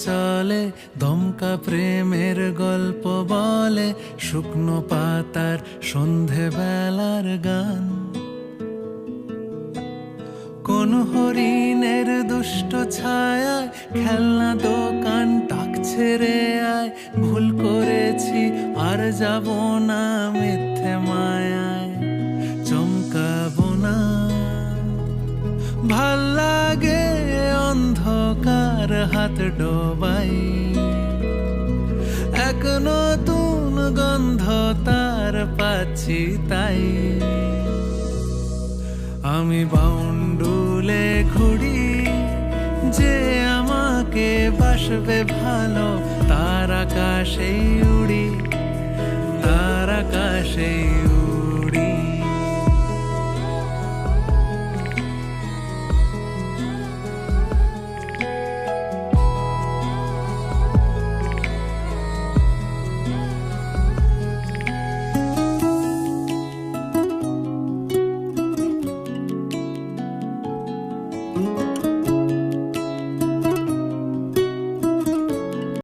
চলে, দমকা প্রেমের গল্প বলে, শুকনো পাতার সন্ধে বেলার গান। কোন হরিণের দুষ্ট ছায়ায় খেলনা দোকান ডাকছে রে আয়, ভুল করেছি আর যাব না মিথ্যে মায়ায়, চমকাবো না। ভাল লাগে অন্ধকার হাত ডোবাই, এক নতুন গন্ধ তার পাচ্ছি তাই। আমি বাউন্ডুলে ঘুরি, যে আমাকে বাসবে ভালো, তার আকাশেই উড়ি, তার আকাশেই